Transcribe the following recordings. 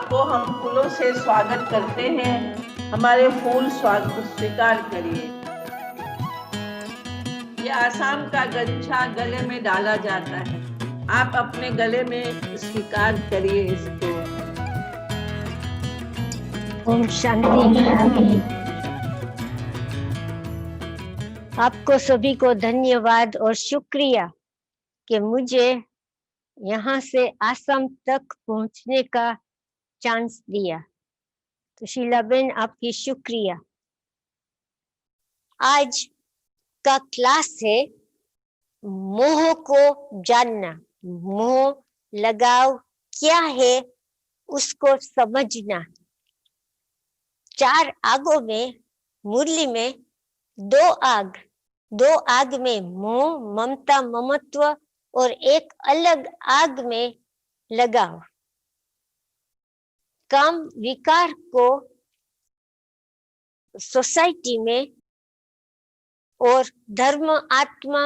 आपको हम फूलों से स्वागत करते हैं। हमारे फूल स्वीकार करिए। ये आसाम का गच्छा गले में डाला जाता है। आप अपने गले में स्वीकार करिए इसको। ओम शांति। आपको सभी को धन्यवाद और शुक्रिया कि मुझे यहाँ से आसाम तक पहुँचने का चांस दिया। तो शीलाबेन, आपकी शुक्रिया। आज का क्लास है मोह को जानना, मोह लगाव क्या है उसको समझना। 4 आगों में मुरली में 2 आग में मोह, ममता, ममत्व और एक अलग आग में लगाव। काम विकार को सोसाइटी में और धर्म, आत्मा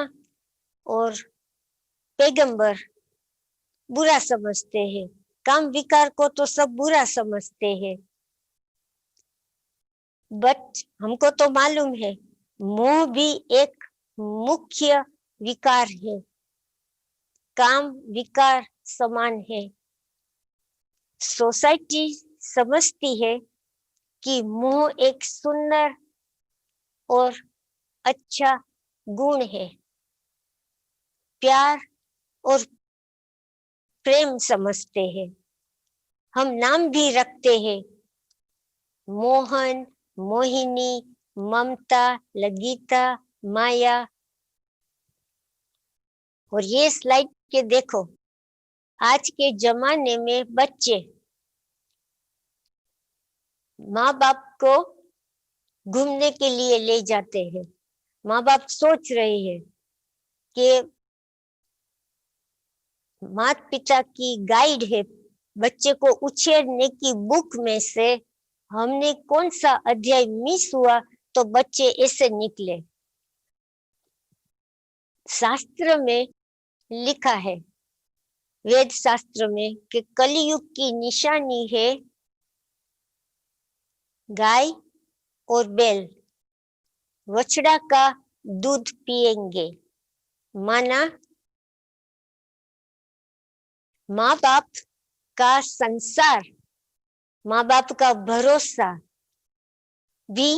और पैगंबर बुरा समझते हैं। काम विकार को तो सब बुरा समझते हैं, बट हमको तो मालूम है मोह भी एक मुख्य विकार है। काम विकार समान है। सोसाइटी समझती है कि मोह एक सुंदर और अच्छा गुण है। प्यार और प्रेम समझते हैं। हम नाम भी रखते हैं, मोहन, मोहिनी, ममता, लगीता, माया। और ये स्लाइड के देखो, आज के जमाने में बच्चे माँ बाप को घूमने के लिए ले जाते हैं। माँ बाप सोच रहे हैं कि माता पिता की गाइड है, बच्चे को उछेरने की बुक में से हमने कौन सा अध्याय मिस हुआ तो बच्चे ऐसे निकले। शास्त्र में लिखा है, वेद शास्त्र में, कि कलयुग की निशानी है गाय और बैल बछड़ा का दूध पिएंगे। माना माँ बाप का संसार, माँ बाप का भरोसा भी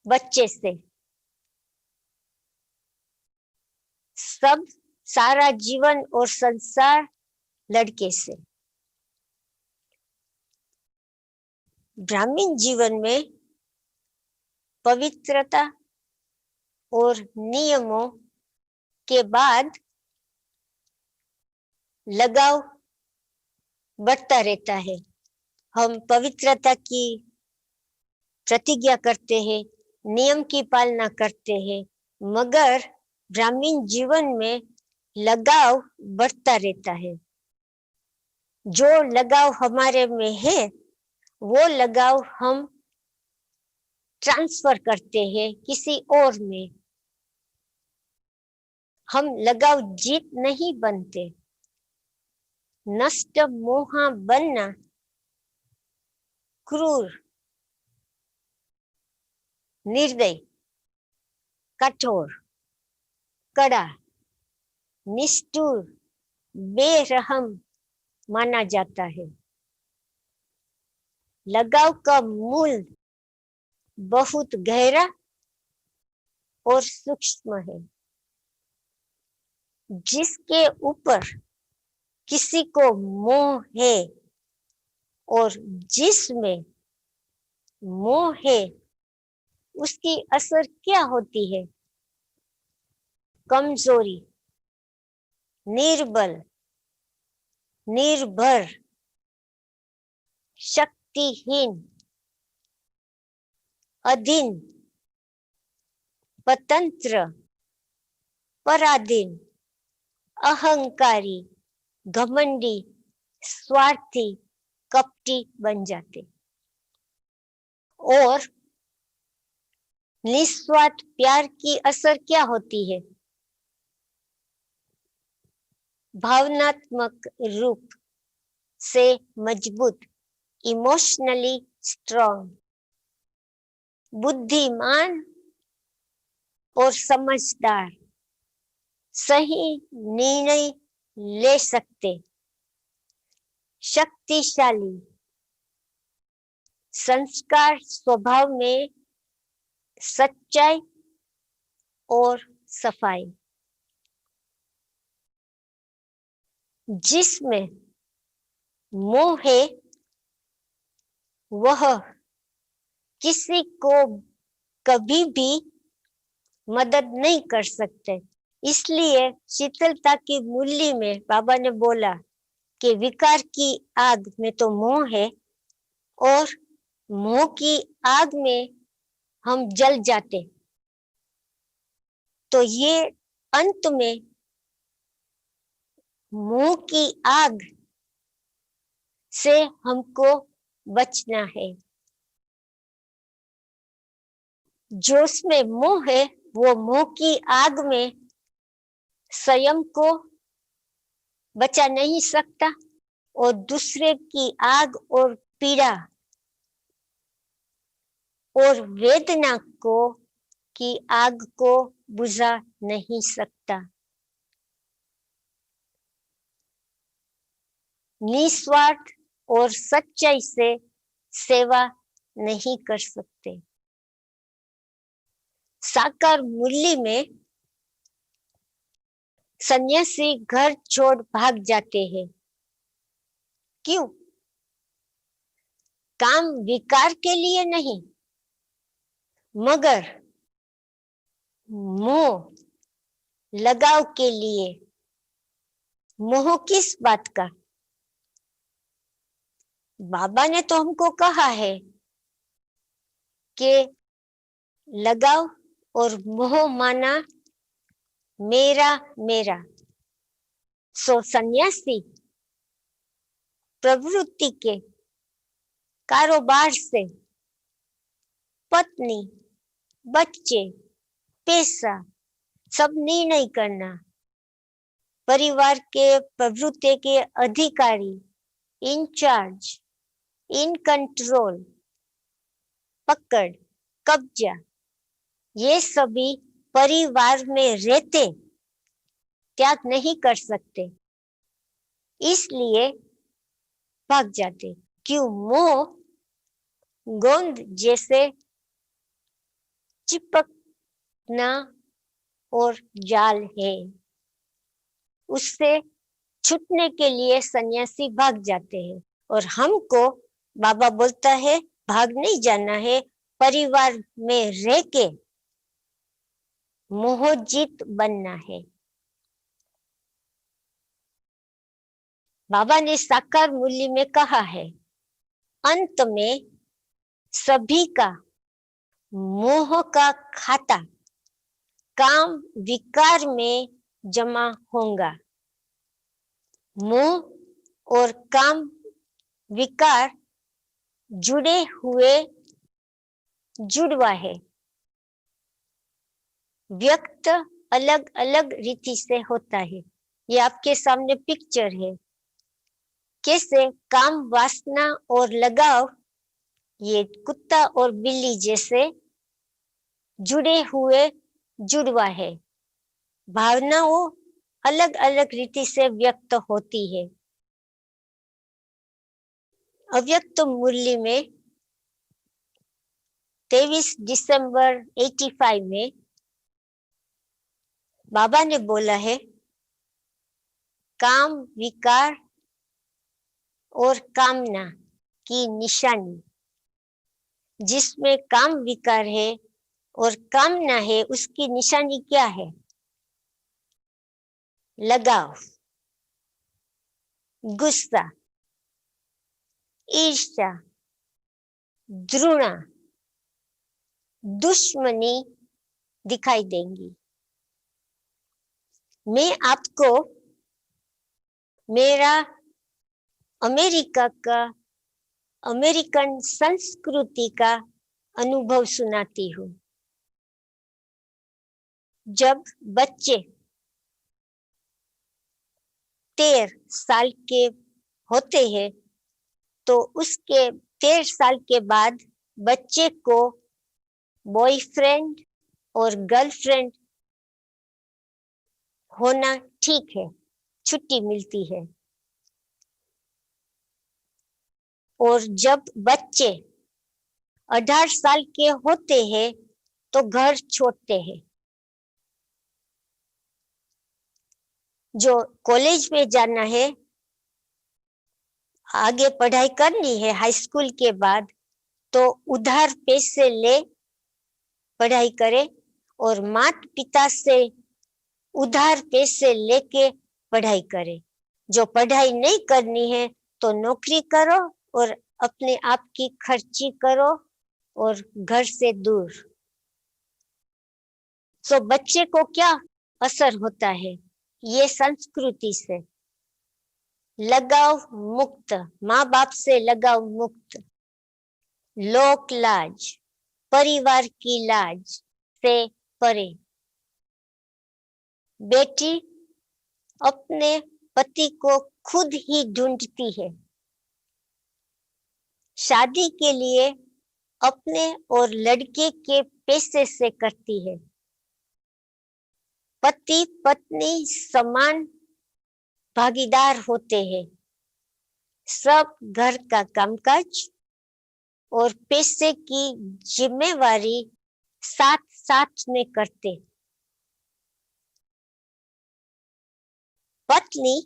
बच्चे से, सब सारा जीवन और संसार लड़के से। ब्राह्मण जीवन में पवित्रता और नियमों के बाद लगाव बढ़ता रहता है। हम पवित्रता की प्रतिज्ञा करते हैं, नियम की पालना करते हैं, मगर ब्राह्मण जीवन में लगाव बढ़ता रहता है। जो लगाव हमारे में है वो लगाव हम ट्रांसफर करते हैं किसी और में। हम लगाव जीत नहीं बनते। नष्ट मोहा बनना क्रूर, निर्दय, कठोर, कड़ा, निष्ठुर, बेरहम माना जाता है। लगाव का मूल बहुत गहरा और सूक्ष्म है। जिसके ऊपर किसी को मोह है और जिसमें मोह है उसकी असर क्या होती है? कमजोरी, निर्बल, निर्भर, शक्तिहीन, अधीन, स्वतंत्र, पराधीन, अहंकारी, घमंडी, स्वार्थी, कपटी बन जाते। और निस्वार्थ प्यार की असर क्या होती है? भावनात्मक रूप से मजबूत, इमोशनली स्ट्रॉन्ग, बुद्धिमान और समझदार, सही निर्णय ले सकते, शक्तिशाली, संस्कार, स्वभाव में सच्चाई और सफाई, जिसमें मोह है वह किसी को कभी भी मदद नहीं कर सकते। इसलिए शीतलता की मूल्य में बाबा ने बोला कि विकार की आग में तो मोह है और मोह की आग में हम जल जाते, तो ये अंत में मोह की आग से हमको बचना है। जो उसमें मोह है वो मोह की आग में स्वयं को बचा नहीं सकता और दूसरे की आग और पीड़ा और वेदना को की आग को बुझा नहीं सकता। निस्वार्थ और सच्चाई से सेवा नहीं कर सकते। साकार मूल्य में सन्यासी घर छोड़ भाग जाते हैं। क्यों? काम विकार के लिए नहीं, मगर मोह लगाव के लिए। मोह किस बात का? बाबा ने तो हमको कहा है कि लगाव और मोह माना मेरा मेरा। सो सन्यासी प्रवृत्ति के कारोबार से पत्नी, बच्चे, पैसा सब निर्णय करना, परिवार के प्रवृत्ति के अधिकारी, इंचार्ज, इन कंट्रोल, पकड़, कब्जा, ये सभी परिवार में रहते त्याग नहीं कर सकते, इसलिए भाग जाते। क्यों? मोह गोंद जैसे चिपकना और जाल है, उससे छूटने के लिए सन्यासी भाग जाते हैं। और हमको बाबा बोलता है भाग नहीं जाना है, परिवार में रह के मोहजीत बनना है। बाबा ने साकार मूल्य में कहा है, अंत में सभी का मोह का खाता काम विकार में जमा होगा। मोह और काम विकार जुड़े हुए जुड़वा है। व्यक्त अलग अलग रीति से होता है। ये आपके सामने पिक्चर है, कैसे काम वासना और लगाव ये कुत्ता और बिल्ली जैसे जुड़े हुए जुड़वा है। भावनाओं अलग अलग रीति से व्यक्त होती है। अव्यक्त मूल्य में 23 दिसंबर 85 में बाबा ने बोला है, काम विकार और कामना की निशानी, जिसमें काम विकार है और कामना है, उसकी निशानी क्या है? लगाव, गुस्सा, ईर्ष्या, घृणा, दुश्मनी दिखाई देंगी। मैं आपको मेरा अमेरिकन संस्कृति का अनुभव सुनाती हूँ। जब बच्चे 13 साल के होते हैं तो उसके 13 साल के बाद बच्चे को बॉयफ्रेंड और गर्लफ्रेंड होना ठीक है, छुट्टी मिलती है। और जब बच्चे 18 साल के होते हैं तो घर छोड़ते हैं। जो कॉलेज में जाना है, आगे पढ़ाई करनी है हाई स्कूल के बाद, तो उधार पैसे ले पढ़ाई करे और माता पिता से उधार पैसे लेके पढ़ाई करे। जो पढ़ाई नहीं करनी है तो नौकरी करो और अपने आप की खर्ची करो और घर से दूर। तो बच्चे को क्या असर होता है? ये संस्कृति से लगाव मुक्त, माँ बाप से लगाव मुक्त, लोक लाज, परिवार की लाज से परे। बेटी अपने पति को खुद ही ढूंढती है। शादी के लिए अपने और लड़के के पैसे से करती है। पति पत्नी समान भागीदार होते हैं। सब घर का कामकाज और पैसे की जिम्मेवारी साथ साथ में करते। पत्नी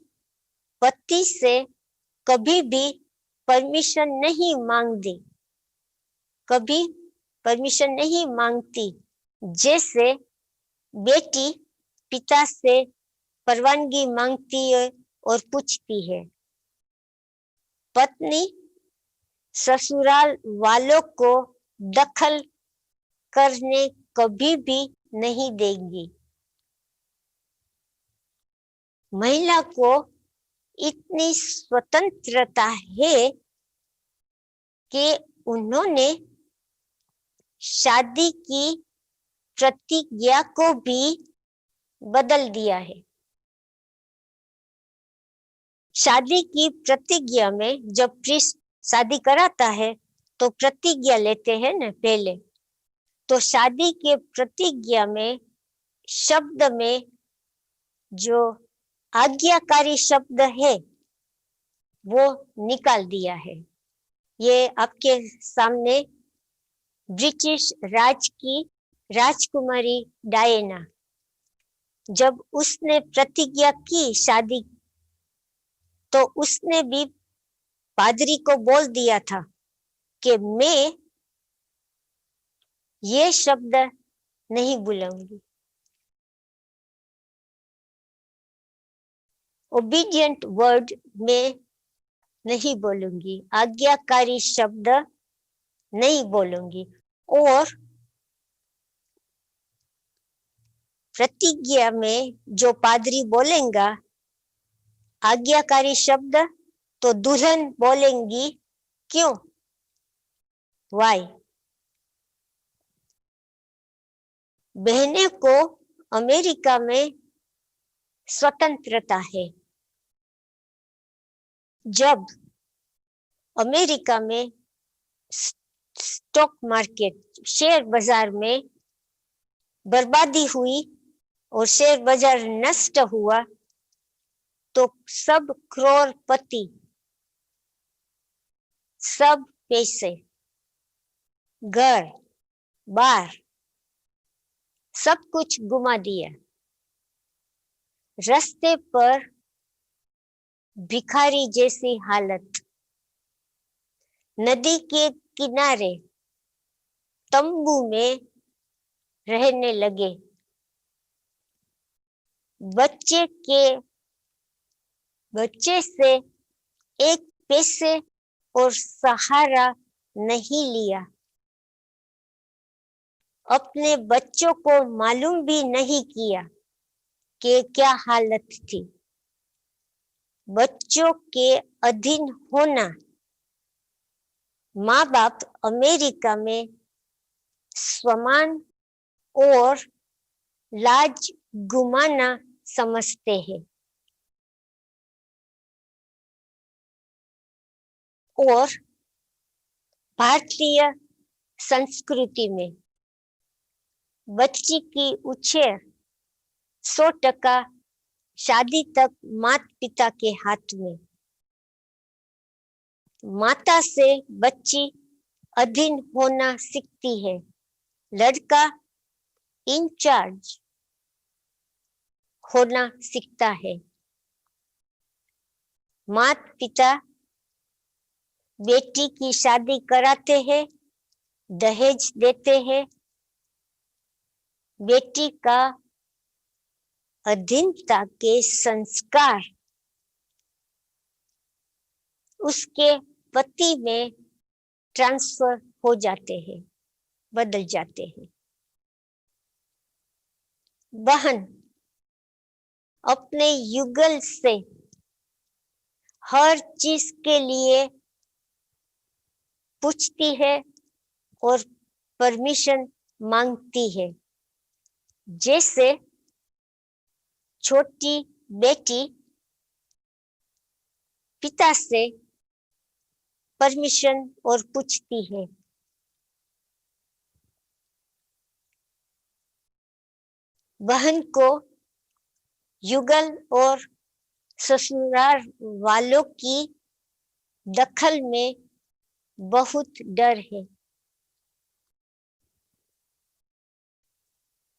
पति से कभी भी परमिशन नहीं मांगती, कभी परमिशन नहीं मांगती, जैसे बेटी पिता से परवानगी मांगती है और पूछती है। पत्नी ससुराल वालों को दखल करने कभी भी नहीं देगी। महिला को इतनी स्वतंत्रता है कि उन्होंने शादी की प्रतिज्ञा को भी बदल दिया है। शादी की प्रतिज्ञा में जब प्रीस्ट शादी कराता है तो प्रतिज्ञा लेते हैं ना पहले, तो शादी के प्रतिज्ञा में शब्द में जो आज्ञाकारी शब्द है वो निकाल दिया है। ये आपके सामने ब्रिटिश राज की राजकुमारी डायना, जब उसने प्रतिज्ञा की शादी, तो उसने भी पादरी को बोल दिया था कि मैं ये शब्द नहीं बोलूंगी। ओबीडियंट वर्ड में नहीं बोलूंगी, आज्ञाकारी शब्द नहीं बोलूंगी। और प्रतिज्ञा में जो पादरी बोलेगा आज्ञाकारी शब्द, तो दुल्हन बोलेंगी क्यों, वाई। बहने को अमेरिका में स्वतंत्रता है। जब अमेरिका में स्टॉक मार्केट, शेयर बाजार में बर्बादी हुई और शेयर बाजार नष्ट हुआ, तो सब करोड़पति, सब पैसे, घर बार, सब कुछ गुमा दिया। रास्ते पर भिखारी जैसी हालत, नदी के किनारे तंबू में रहने लगे। बच्चे से एक पैसे और सहारा नहीं लिया। अपने बच्चों को मालूम भी नहीं किया कि क्या हालत थी। बच्चों के अधीन होना माँ बाप अमेरिका में सम्मान और लाज गुमाना समझते हैं। और भारतीय संस्कृति में बच्ची की उछेर 100% शादी तक माता पिता के हाथ में। माता से बच्ची अधीन होना सीखती है, लड़का इंचार्ज होना सीखता है। माता पिता बेटी की शादी कराते हैं, दहेज देते हैं, बेटी का अधीनता के संस्कार उसके पति में ट्रांसफर हो जाते हैं, बदल जाते हैं। बहन अपने युगल से हर चीज के लिए पूछती है और परमिशन मांगती है। जैसे छोटी बेटी पिता से परमिशन और पूछती है। बहन को युगल और ससुराल वालों की दखल में बहुत डर है।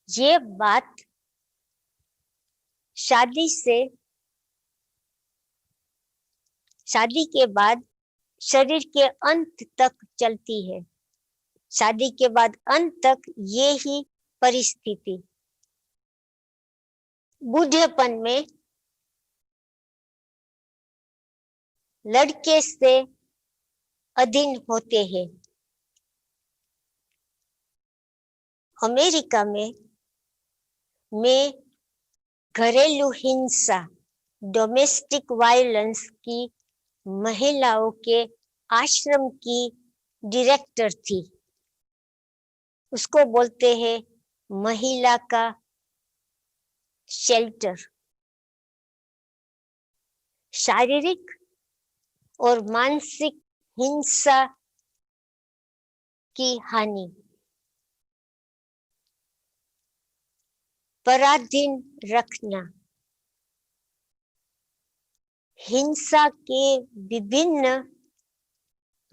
ये बात शादी के बाद शरीर के अंत तक चलती है। शादी के बाद अंत तक ये ही परिस्थिति। बूढ़ेपन में लड़के से अधीन होते हैं। अमेरिका में घरेलू हिंसा, डोमेस्टिक वायलेंस की महिलाओं के आश्रम की डायरेक्टर थी। उसको बोलते हैं महिला का शेल्टर। शारीरिक और मानसिक हिंसा की हानि, पराधीन रखना, हिंसा के विभिन्न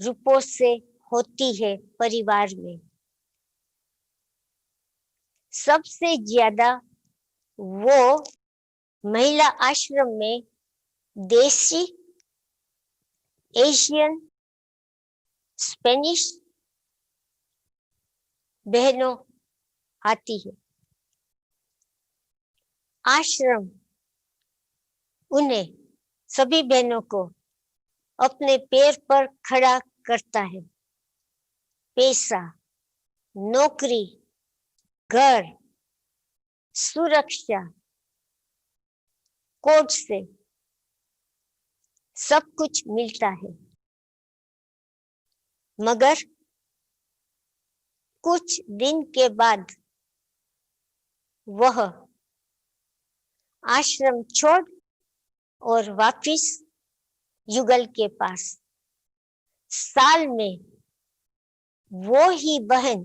रूपों से होती है परिवार में। सबसे ज्यादा वो महिला आश्रम में देसी, एशियन, स्पेनिश बहनों आती है। आश्रम उन्हें सभी बहनों को अपने पैर पर खड़ा करता है। पैसा, नौकरी, घर, सुरक्षा, कोर्ट से सब कुछ मिलता है। मगर कुछ दिन के बाद वह आश्रम छोड़ और वापिस युगल के पास। साल में वो ही बहन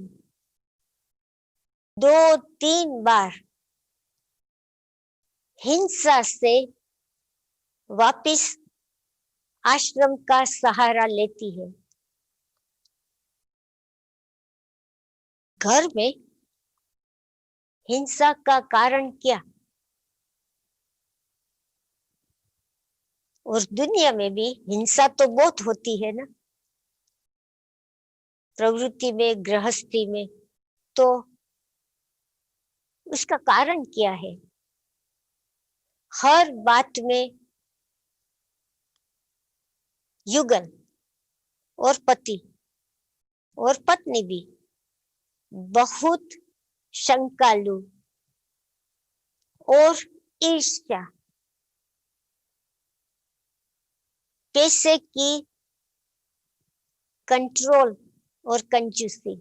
2-3 बार हिंसा से वापिस आश्रम का सहारा लेती है। घर में हिंसा का कारण क्या? और दुनिया में भी हिंसा तो बहुत होती है ना, प्रवृत्ति में, गृहस्थी में। तो उसका कारण क्या है? हर बात में युगल और पति और पत्नी भी बहुत शंकालु और ईर्ष्या, पैसे की कंट्रोल और कंजूसी।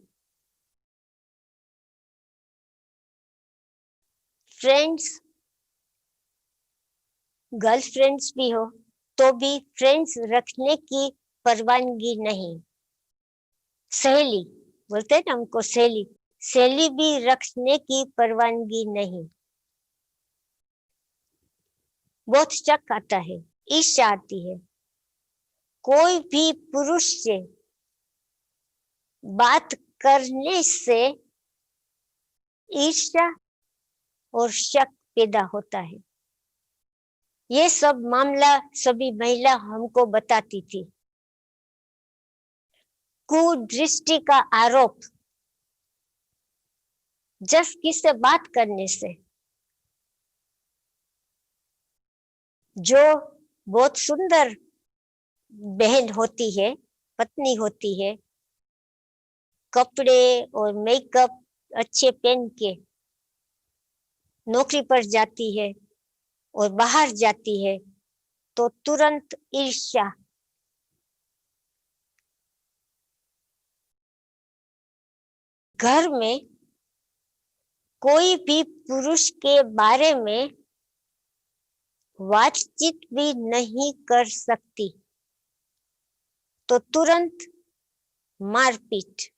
फ्रेंड्स, गर्लफ्रेंड्स भी हो तो भी फ्रेंड्स रखने की परवानगी नहीं। सहेली बोलते हैं ना हमको, सहेली, सहेली भी रखने की परवानगी नहीं। बहुत शक आता है, ईर्ष्या आती है। कोई भी पुरुष से बात करने से ईर्ष्या और शक पैदा होता है। ये सब मामला सभी महिला हमको बताती थी। कुदृष्टि का आरोप जस किससे बात करने से, जो बहुत सुंदर बहन होती है, पत्नी होती है, कपड़े और मेकअप अच्छे पहन के नौकरी पर जाती है और बाहर जाती है, तो तुरंत ईर्ष्या, घर में कोई भी पुरुष के बारे में बातचीत भी नहीं कर सकती, तो तुरंत मारपीट,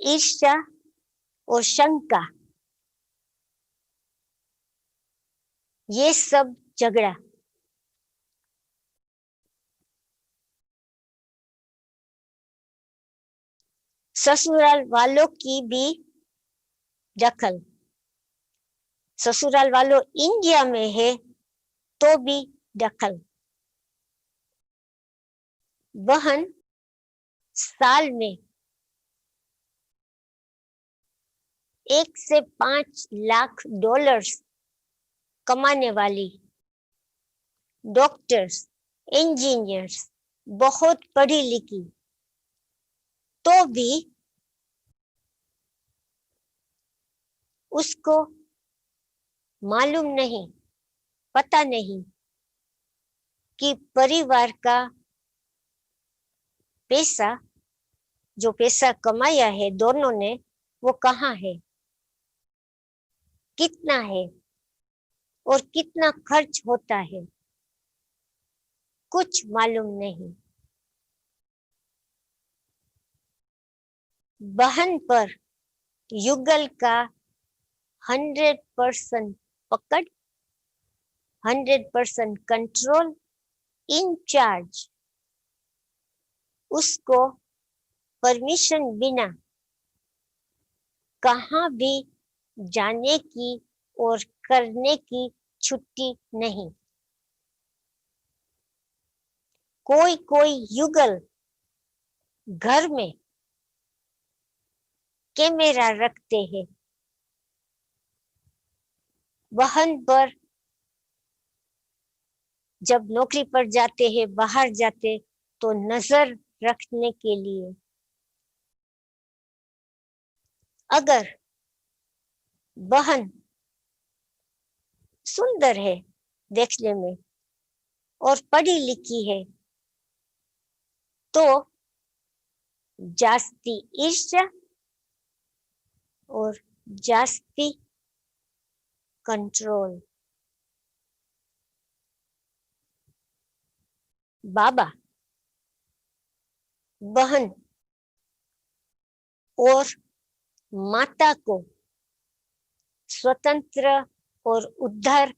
ईर्ष्या और शंका, ये सब झगड़ा। ससुराल वालों की भी दखल। ससुराल वालों इंडिया में है तो भी दखल। बहन साल में 1 से 5 लाख डॉलर्स कमाने वाली, डॉक्टर्स, इंजीनियर्स, बहुत पढ़ी लिखी, तो भी उसको मालूम नहीं, पता नहीं कि परिवार का पैसा, जो पैसा कमाया है दोनों ने, वो कहाँ है, कितना है और कितना खर्च होता है, कुछ मालूम नहीं। बहन पर युगल का 100% पकड़, 100% कंट्रोल, इंचार्ज। उसको परमिशन बिना कहाँ भी जाने की और करने की छुट्टी नहीं। कोई कोई युगल घर में कैमरा रखते हैं, बहन पर जब नौकरी पर जाते हैं, बाहर जाते, तो नजर रखने के लिए। अगर बहन सुंदर है देखने में और पढ़ी लिखी है, तो जास्ती ईर्ष्या और जास्ती कंट्रोल। बाबा बहन और माता को स्वतंत्र और उद्धार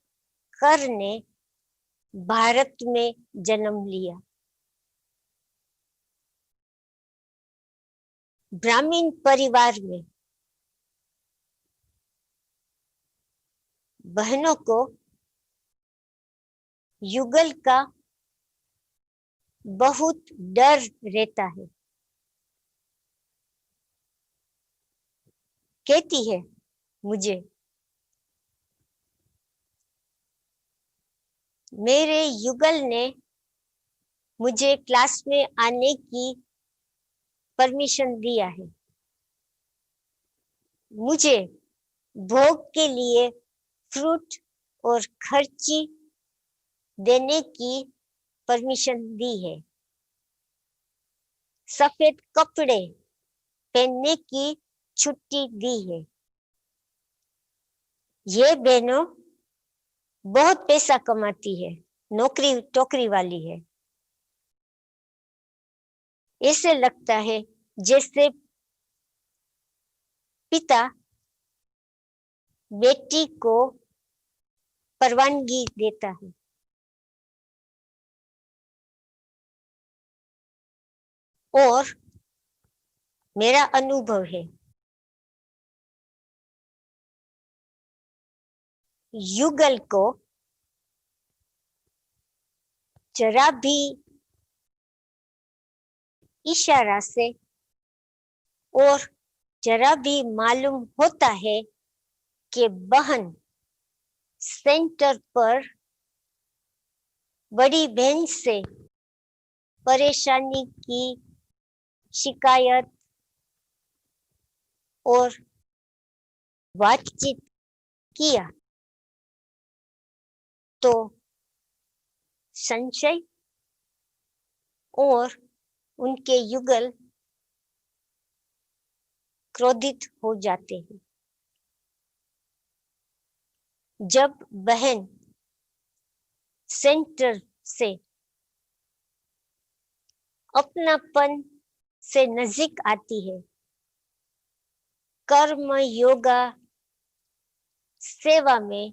करने भारत में जन्म लिया। ब्राह्मण परिवार में बहनों को युगल का बहुत डर रहता है। कहती है मुझे, मेरे युगल ने मुझे क्लास में आने की परमिशन दिया है, मुझे भोग के लिए फ्रूट और खर्ची देने की परमिशन दी है, सफेद कपड़े पहनने की छुट्टी दी है। ये बहनों बहुत पैसा कमाती है, नौकरी टोकरी वाली है, ऐसे लगता है जैसे पिता बेटी को परवानगी देता है। और मेरा अनुभव है, युगल को जरा भी इशारा से और जरा भी मालूम होता है कि बहन सेंटर पर बड़ी बहन से परेशानी की शिकायत और बातचीत किया तो संशय और उनके युगल क्रोधित हो जाते हैं। जब बहन सेंटर से अपनापन से नजदीक आती है, कर्म योगा सेवा में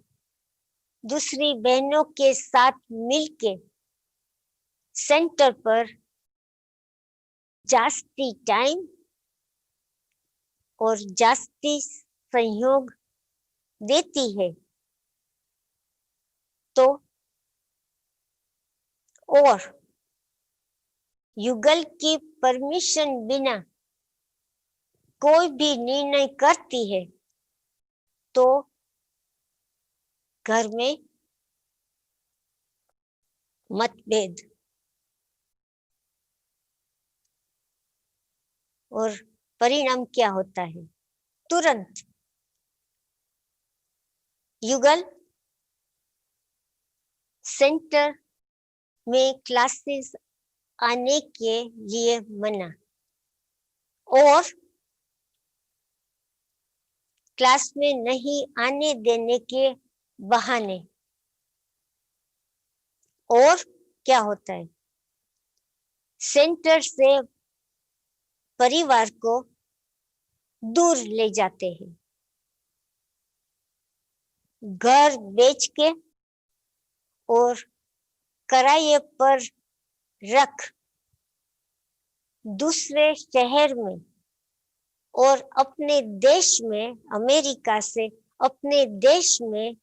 दूसरी बहनों के साथ मिलके सेंटर पर जास्ती टाइम और जास्ती सहयोग देती है तो और युगल की परमिशन बिना कोई भी निर्णय करती है तो घर में मतभेद और परिणाम क्या होता है? तुरंत युगल सेंटर में क्लासेस आने के लिए मना और क्लास में नहीं आने देने के बहाने। और क्या होता है? सेंटर से परिवार को दूर ले जाते हैं, घर बेच के और किराए पर रख दूसरे शहर में और अपने देश में, अमेरिका से अपने देश में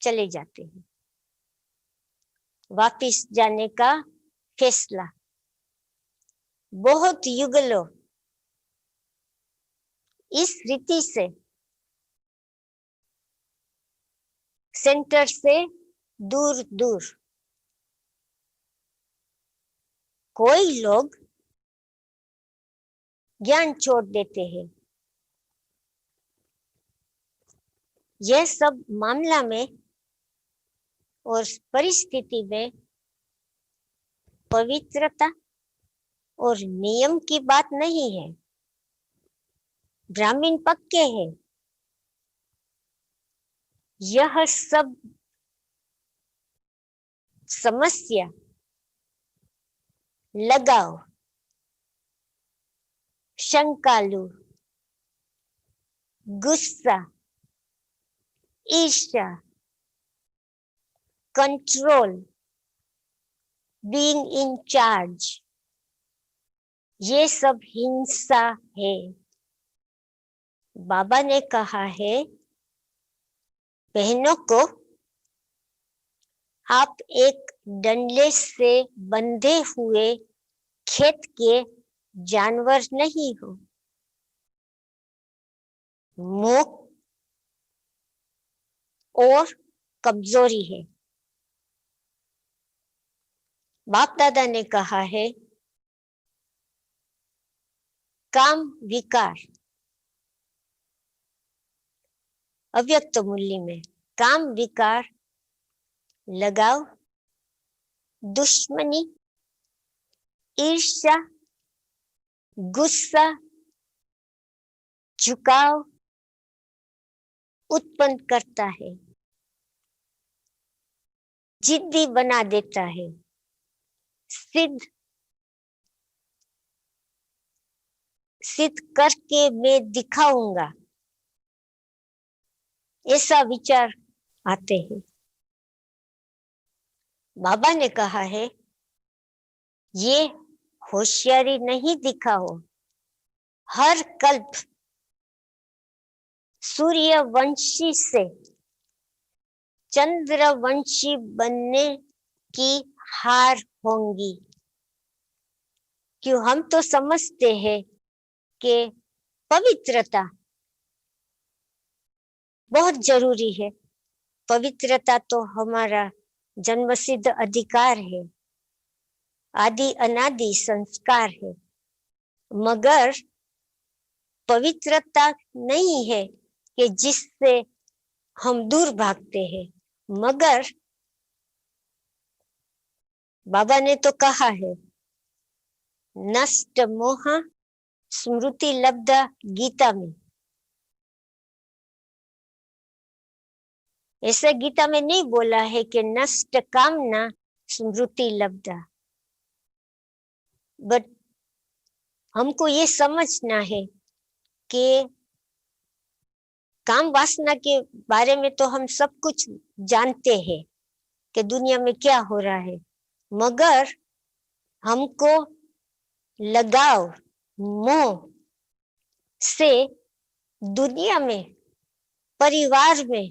चले जाते हैं। वापिस जाने का फैसला बहुत युगलों इस रीति से सेंटर से दूर दूर। कोई लोग ज्ञान छोड़ देते हैं। यह सब मामला में और परिस्थिति में पवित्रता और नियम की बात नहीं है। ब्राह्मण पक्के हैं। यह सब समस्या, लगाव, शंकालु, गुस्सा, ईर्ष्या, कंट्रोल, बीइंग इन चार्ज, ये सब हिंसा है। बाबा ने कहा है, बहनों को आप एक डंडे से बंधे हुए खेत के जानवर नहीं हो। मोह और कमजोरी है। बाप दादा ने कहा है, काम विकार, अव्यक्त मूल्य में काम विकार, लगाव, दुश्मनी, ईर्ष्या, गुस्सा, झुकाव उत्पन्न करता है, जिद्दी बना देता है, सिद्ध करके मैं दिखाऊंगा, ऐसा विचार आते हैं। बाबा ने कहा है, ये होशियारी नहीं दिखाओ, हर कल्प सूर्यवंशी से चंद्रवंशी बनने की हार होंगी। क्यों हम तो समझते हैं कि पवित्रता बहुत जरूरी है। पवित्रता तो हमारा जन्मसिद्ध अधिकार है, आदि अनादि संस्कार है। मगर पवित्रता नहीं है कि जिससे हम दूर भागते हैं। मगर बाबा ने तो कहा है, नष्ट मोह स्मृति लब्धा गीता में। ऐसे गीता में नहीं बोला है कि नष्ट कामना स्मृति लब्धा, बट हमको ये समझना है कि काम वासना के बारे में तो हम सब कुछ जानते हैं कि दुनिया में क्या हो रहा है। मगर हमको लगाव मोह से दुनिया में, परिवार में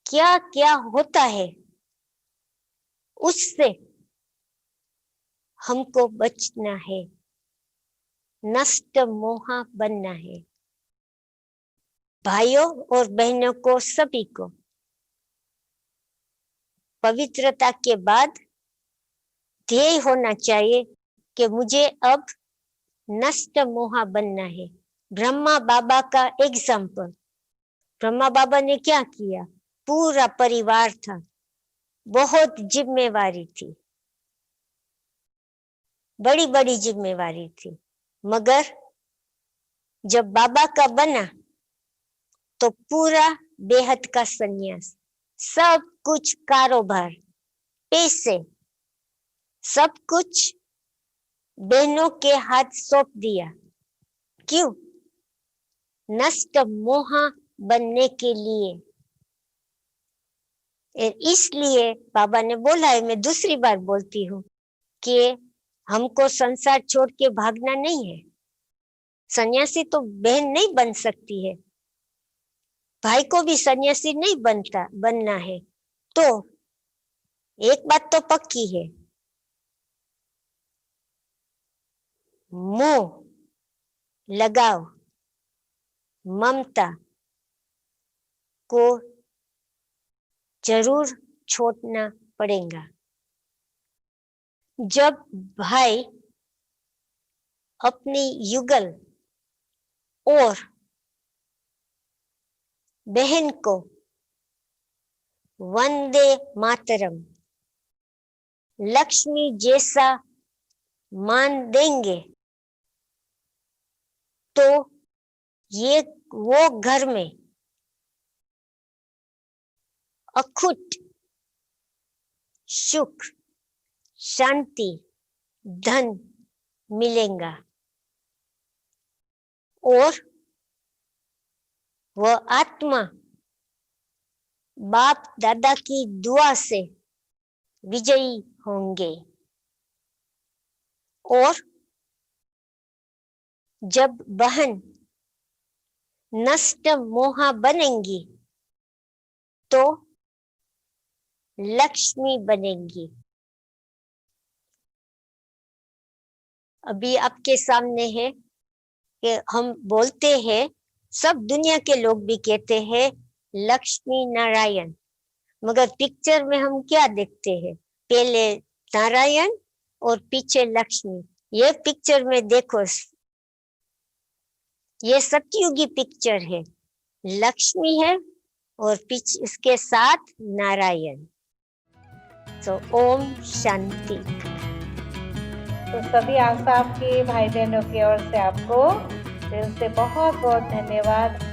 क्या क्या होता है, उससे हमको बचना है, नष्ट मोह बनना है। भाइयों और बहनों को, सभी को पवित्रता के बाद ध्येय होना चाहिए कि मुझे अब नष्ट मोह बनना है। ब्रह्मा बाबा का एग्जाम्पल, ब्रह्मा बाबा ने क्या किया? पूरा परिवार था, बहुत जिम्मेवारी थी, बड़ी बड़ी जिम्मेवारी थी। मगर जब बाबा का बना तो पूरा बेहद का संन्यास, सब कुछ कारोबार, पैसे, सब कुछ बहनों के हाथ सौंप दिया। क्यों? नष्ट मोह बनने के लिए। इसलिए बाबा ने बोला है, मैं दूसरी बार बोलती हूँ कि हमको संसार छोड़ के भागना नहीं है। सन्यासी तो बहन नहीं बन सकती है, भाई को भी सन्यासी नहीं बनना है। तो एक बात तो पक्की है, मोह, लगाव, ममता को जरूर छोड़ना पड़ेगा। जब भाई अपनी युगल और बहन को वंदे मातरम, लक्ष्मी जैसा मान देंगे, तो ये वो घर में अखुट सुख, शांति, धन मिलेगा। और वह आत्मा बाप दादा की दुआ से विजयी होंगे। और जब बहन नष्ट मोह बनेंगी तो लक्ष्मी बनेंगी। अभी आपके सामने है कि हम बोलते हैं, सब दुनिया के लोग भी कहते हैं लक्ष्मी नारायण, मगर पिक्चर में हम क्या देखते हैं? पहले नारायण और पीछे लक्ष्मी। ये पिक्चर में देखो, ये सतयुगी पिक्चर है, लक्ष्मी है और पीछे इसके साथ नारायण। तो ओम शांति। तो सभी आशा आपके भाई बहनों की ओर से आपको दिल से बहुत बहुत धन्यवाद।